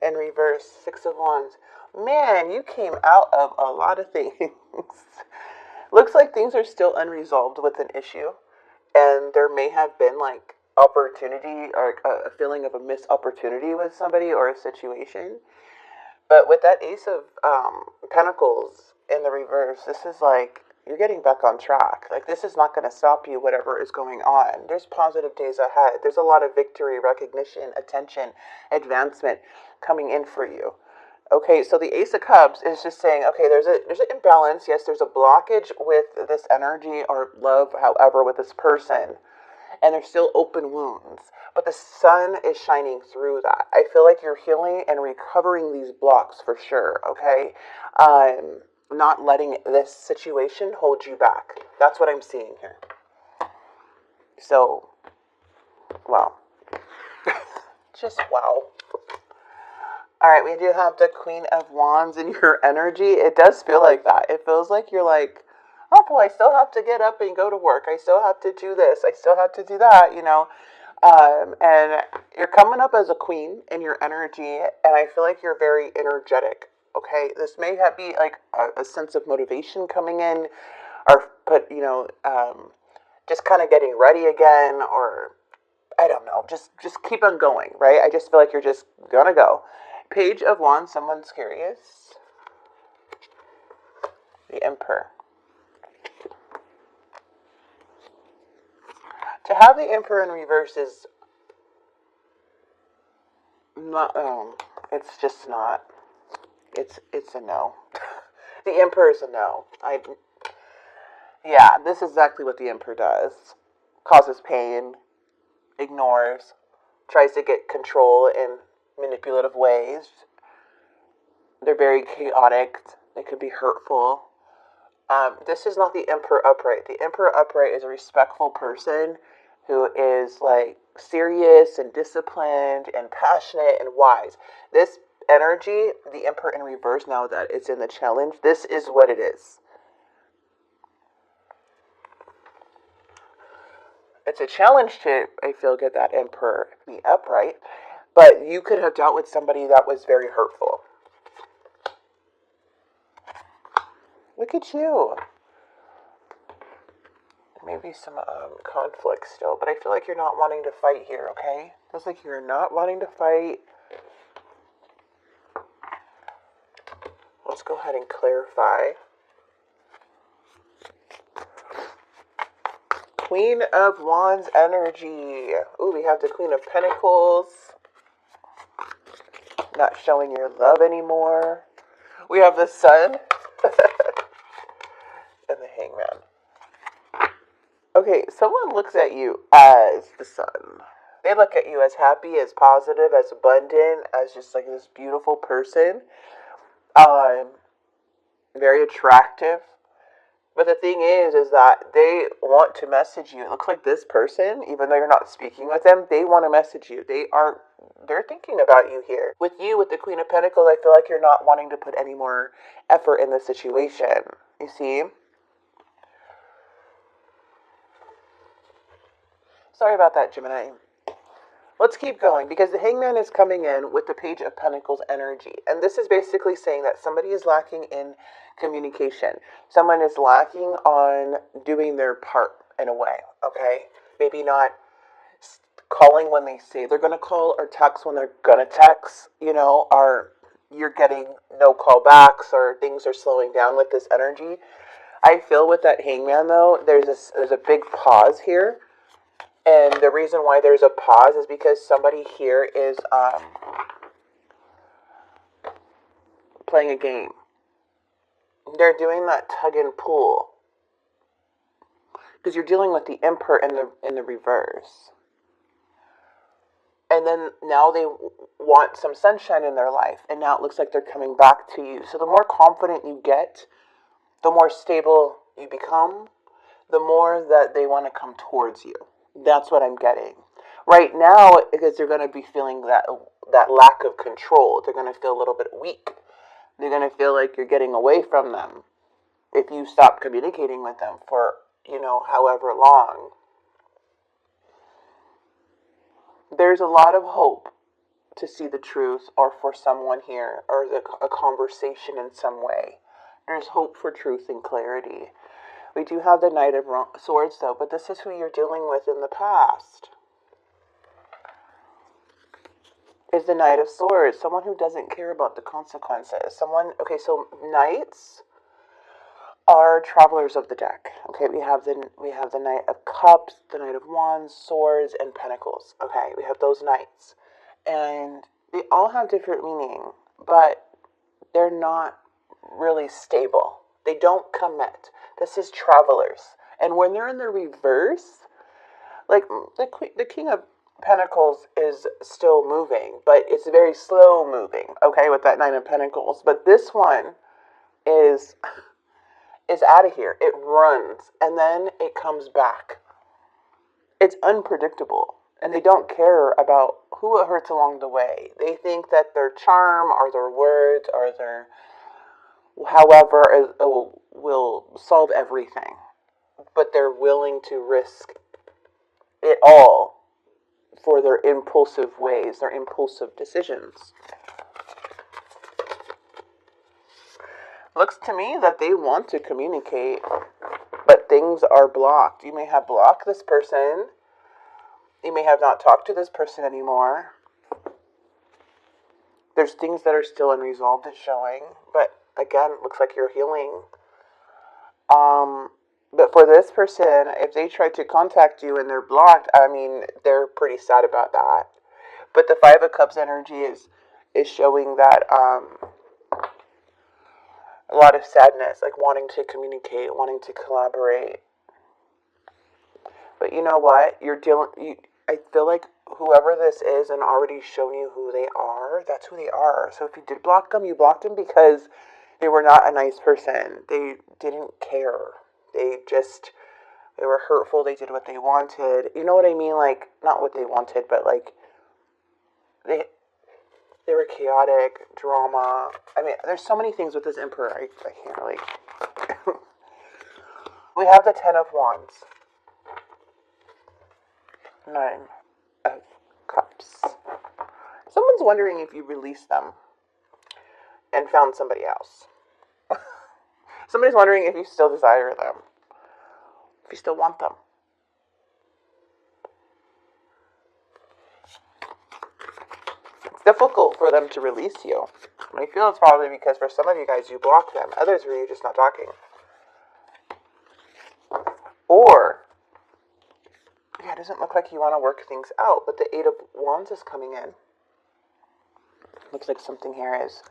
in reverse, Six of Wands. Man, you came out of a lot of things. Looks like things are still unresolved with an issue. And there may have been like opportunity or a feeling of a missed opportunity with somebody or a situation. But with that Ace of Pentacles in the reverse, this is like you're getting back on track. Like this is not going to stop you, whatever is going on. There's positive days ahead. There's a lot of victory, recognition, attention, advancement coming in for you. Okay, so the Ace of Cups is just saying, okay, there's an imbalance. Yes, there's a blockage with this energy or love, however, with this person. And there's still open wounds. But the sun is shining through that. I feel like you're healing and recovering these blocks for sure, okay? Not letting this situation hold you back. That's what I'm seeing here. So, wow. Just wow. All right, we do have the Queen of Wands in your energy. It does feel like that. It feels like you're like, oh boy, I still have to get up and go to work. I still have to do this. I still have to do that, you know. And you're coming up as a queen in your energy, and I feel like you're very energetic. Okay, this may have be like a sense of motivation coming in, or just kind of getting ready again, or I don't know, just keep on going, right? I just feel like you're just gonna go. Page of Wands, someone's curious. The Emperor. To have the Emperor in reverse is not, it's just not, it's a no. The Emperor is a no. Yeah, this is exactly what the Emperor does. Causes pain, ignores, tries to get control in manipulative ways. They're very chaotic. They could be hurtful. This is not the Emperor upright. The Emperor upright is a respectful person who is like serious and disciplined and passionate and wise. This energy, the Emperor in reverse, now that it's in the challenge, this is what it is. It's a challenge to, I feel, get that Emperor be upright, but you could have dealt with somebody that was very hurtful. Look at you. Maybe some conflict still, but I feel like you're not wanting to fight here, okay? Feels like you're not wanting to fight. Let's go ahead and clarify. Queen of Wands energy. Ooh, we have the Queen of Pentacles. Not showing your love anymore. We have the Sun. And the Hangman. Okay, someone looks at you as the Sun. They look at you as happy, as positive, as abundant, as just like this beautiful person. Very attractive. But the thing is that they want to message you. It looks like this person, even though you're not speaking with them, they want to message you. They're thinking about you here. With you, with the Queen of Pentacles, I feel like you're not wanting to put any more effort in the situation. You see? Sorry about that, Gemini. Let's keep going, because the Hangman is coming in with the Page of Pentacles energy. And this is basically saying that somebody is lacking in communication. Someone is lacking on doing their part in a way, okay? Maybe not calling when they say they're going to call, or text when they're going to text, or you're getting no callbacks, or things are slowing down with this energy. I feel with that Hangman, though, there's a big pause here. And the reason why there's a pause is because somebody here is playing a game. They're doing that tug and pull. Because you're dealing with the Emperor in the reverse. And then now they want some sunshine in their life. And now it looks like they're coming back to you. So the more confident you get, the more stable you become, the more that they want to come towards you. That's what I'm getting. Right now, because they're going to be feeling that lack of control. They're going to feel a little bit weak. They're going to feel like you're getting away from them if you stop communicating with them for, however long. There's a lot of hope to see the truth, or for someone here, or a conversation in some way. There's hope for truth and clarity. We do have the Knight of Swords, though, but this is who you're dealing with in the past. Is the Knight of Swords, someone who doesn't care about the consequences. Someone, okay, so Knights are travelers of the deck. Okay, we have the Knight of Cups, the Knight of Wands, Swords, and Pentacles. Okay, we have those Knights. And they all have different meaning, but they're not really stable. They don't commit. This is travelers. And when they're in the reverse, like the King of Pentacles is still moving, but it's very slow moving, okay, with that Nine of Pentacles. But this one is out of here. It runs, and then it comes back. It's unpredictable, and they don't care about who it hurts along the way. They think that their charm, or their words, or their however will solve everything. But they're willing to risk it all for their impulsive ways, their impulsive decisions. Looks to me that they want to communicate, but things are blocked. You may have blocked this person. You may have not talked to this person anymore. There's things that are still unresolved that's showing, but again, it looks like you're healing. But for this person, if they try to contact you and they're blocked, I mean, they're pretty sad about that. But the Five of Cups energy is showing that a lot of sadness, like wanting to communicate, wanting to collaborate. But you know what? I feel like whoever this is and already shown you who they are, that's who they are. So if you did block them, you blocked them because they were not a nice person. They didn't care. They were hurtful. They did what they wanted. You know what I mean? Like, not what they wanted, but like, they were chaotic, drama. I mean, there's so many things with this Emperor. I can't really. We have the Ten of Wands. Nine of Cups. Someone's wondering if you released them and found somebody else. Somebody's wondering if you still desire them. If you still want them. It's difficult for them to release you. I feel it's probably because for some of you guys you blocked them. Others were you just not talking. Or, yeah, it doesn't look like you want to work things out, but the Eight of Wands is coming in. Looks like something here is,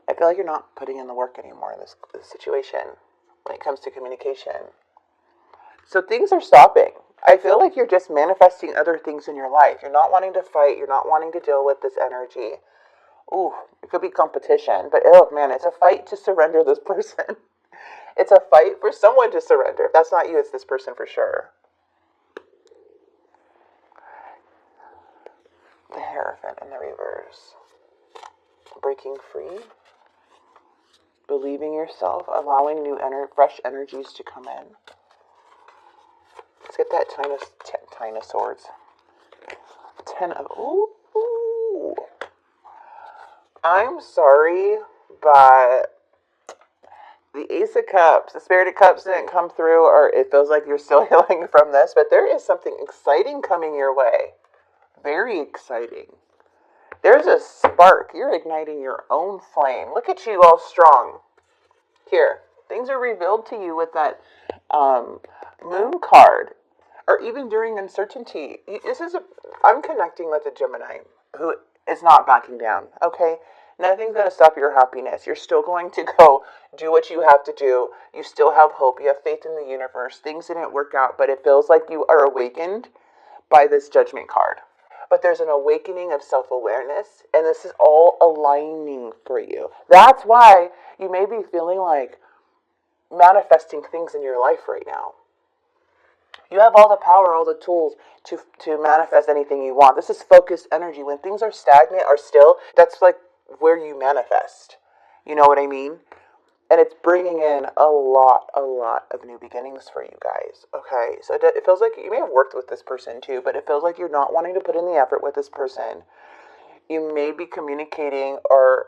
I feel like you're not putting in the work anymore in this situation when it comes to communication. So things are stopping. I feel like you're just manifesting other things in your life. You're not wanting to fight. You're not wanting to deal with this energy. Ooh, it could be competition. But, oh, man, it's a fight to surrender this person. It's a fight for someone to surrender. If that's not you, it's this person for sure. The Hierophant in the reverse. Breaking free. Believing yourself. Allowing new fresh energies to come in. Let's get that Ten of Swords. Ooh. I'm sorry, but the Ace of Cups, the Spirit of Cups didn't come through, or it feels like you're still healing from this, but there is something exciting coming your way. Very exciting. There's a spark. You're igniting your own flame. Look at you all strong. Here, things are revealed to you with that Moon card. Or even during uncertainty. I'm connecting with a Gemini who is not backing down, okay? Nothing's going to stop your happiness. You're still going to go do what you have to do. You still have hope. You have faith in the universe. Things didn't work out, but it feels like you are awakened by this Judgment card. But there's an awakening of self-awareness, and this is all aligning for you. That's why you may be feeling like manifesting things in your life right now. You have all the power, all the tools to manifest anything you want. This is focused energy. When things are stagnant or still, that's like where you manifest. You know what I mean? And it's bringing in a lot of new beginnings for you guys. Okay, so it feels like you may have worked with this person too, but it feels like you're not wanting to put in the effort with this person. You may be communicating or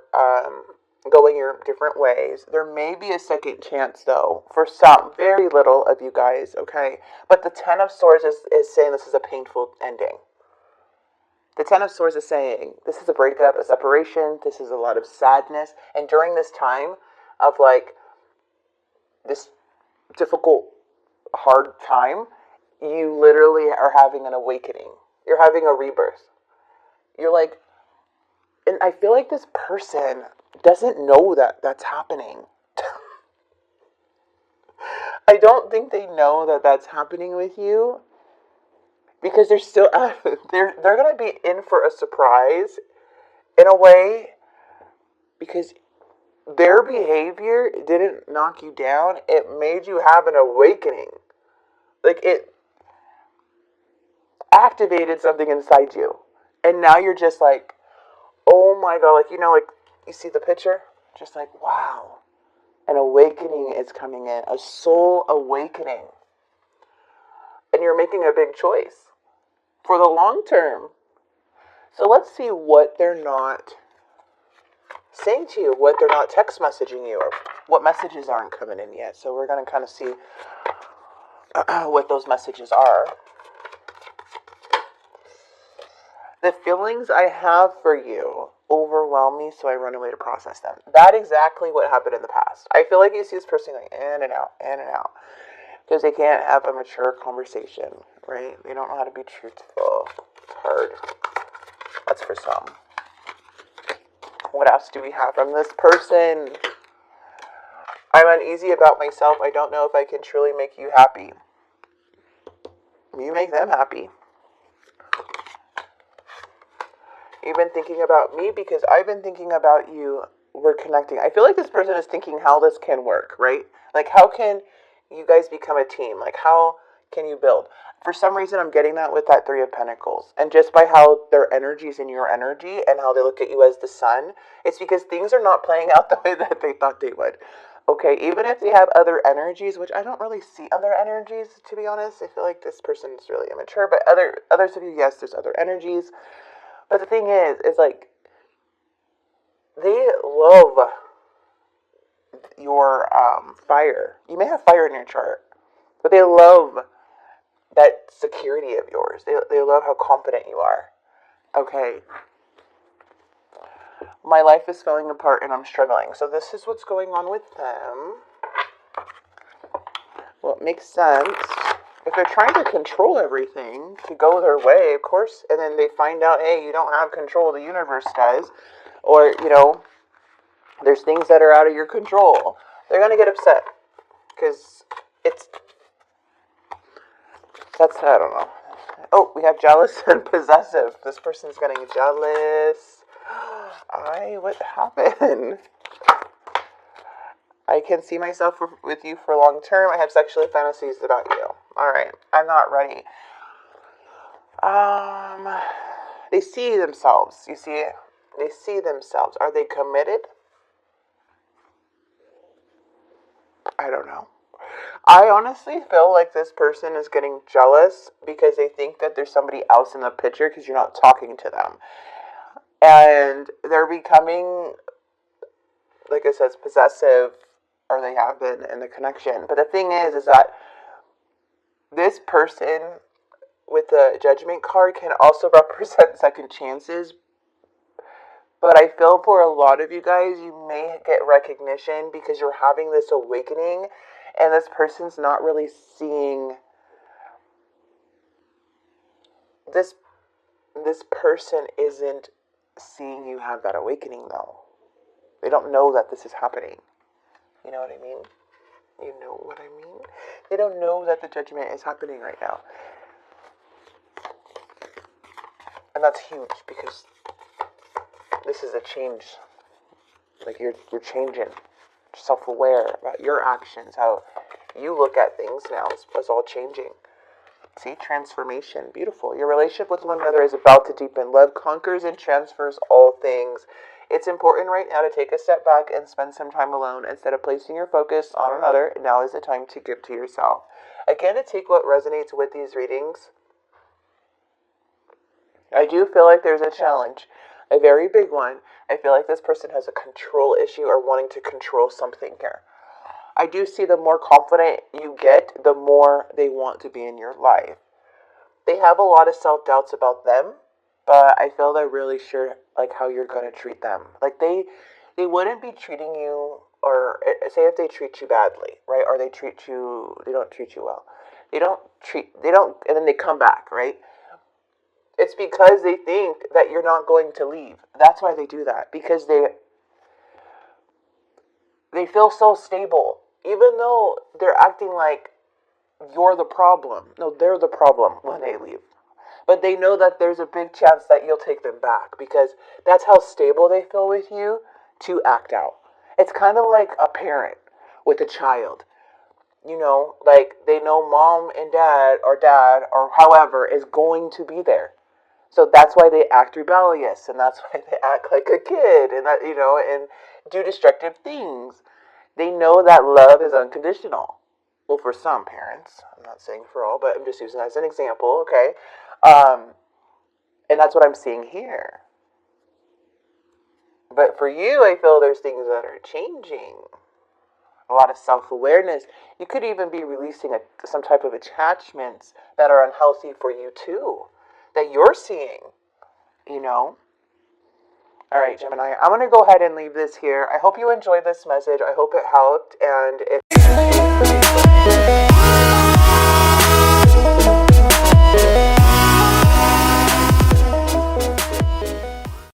going your different ways. There may be a second chance, though, for some, very little of you guys, okay? But the Ten of Swords is saying this is a painful ending. The Ten of Swords is saying this is a breakup, a separation, this is a lot of sadness. And during this time of like this difficult, hard time, you literally are having an awakening. You're having a rebirth. You're like, and I feel like this person doesn't know that that's happening. I don't think they know that that's happening with you because they're still they're gonna be in for a surprise in a way because their behavior didn't knock you down. It made you have an awakening. Like it activated something inside you, and now you're just like, oh my god, like, like you see the picture, just like, wow, an awakening is coming in, a soul awakening, and you're making a big choice for the long term. So let's see what they're not saying to you, what they're not text messaging you, or what messages aren't coming in yet. So we're going to kind of see what those messages are. The feelings I have for you overwhelm me, so I run away to process them. That's exactly what happened in the past. I feel like you see this person going in and out, because they can't have a mature conversation, right? They don't know how to be truthful. It's hard. That's for some. What else do we have from this person? I'm uneasy about myself. I don't know if I can truly make you happy. You make them happy. You've been thinking about me because I've been thinking about you. We're connecting. I feel like this person is thinking how this can work, right? Like, how can you guys become a team? Like, how can you build? For some reason, I'm getting that with that Three of Pentacles. And just by how their energy is in your energy and how they look at you as the sun, it's because things are not playing out the way that they thought they would. Okay, even if they have other energies, which I don't really see other energies, to be honest. I feel like this person is really immature. But others of you, yes, there's other energies. But the thing is like, they love your fire. You may have fire in your chart, but they love that security of yours. They love how confident you are. Okay. My life is falling apart and I'm struggling. So this is what's going on with them. Well, it makes sense. If they're trying to control everything to go their way, of course, and then they find out, hey, you don't have control, the universe does, or, there's things that are out of your control, they're going to get upset, because I don't know. Oh, we have jealous and possessive. This person's getting jealous. What happened? I can see myself with you for long term. I have sexual fantasies about you. Alright, I'm not ready. They see themselves. You see it? They see themselves. Are they committed? I don't know. I honestly feel like this person is getting jealous because they think that there's somebody else in the picture because you're not talking to them. And they're becoming, like I said, possessive, or they have been in the connection. But the thing is that this person with the Judgment card can also represent second chances. But I feel for a lot of you guys, you may get recognition because you're having this awakening, and this person's not really seeing this person isn't seeing you have that awakening, though. They don't know that this is happening. You know what I mean? You know what I mean? They don't know that the Judgment is happening right now. And that's huge because this is a change. Like, you're changing. Self-aware about your actions, how you look at things now is all changing. See, transformation, beautiful. Your relationship with one another is about to deepen. Love conquers and transfers all things. It's important right now to take a step back and spend some time alone. Instead of placing your focus on another, now is the time to give to yourself. Again, to take what resonates with these readings, I do feel like there's a challenge. A very big one. I feel like this person has a control issue or wanting to control something here. I do see the more confident you get, the more they want to be in your life. They have a lot of self-doubts about them, but I feel they're really sure like how you're going to treat them. Like they wouldn't be treating you, or say if they treat you badly, right? Or they don't treat you well. They don't and then they come back, right? It's because they think that you're not going to leave. That's why they do that, because they feel so stable even though they're acting like you're the problem. No, they're the problem when they leave. But they know that there's a big chance that you'll take them back because that's how stable they feel with you to act out. It's kind of like a parent with a child. Like they know mom and dad or however is going to be there. So that's why they act rebellious and that's why they act like a kid and and do destructive things. They know that love is unconditional. Well, for some parents, I'm not saying for all, but I'm just using that as an example, okay? Um, and that's what I'm seeing here. But for you, I feel there's things that are changing. A lot of self-awareness. You could even be releasing some type of attachments that are unhealthy for you too, that you're seeing, you know? All right, Gemini, I'm going to go ahead and leave this here. I hope you enjoyed this message. I hope it helped. And if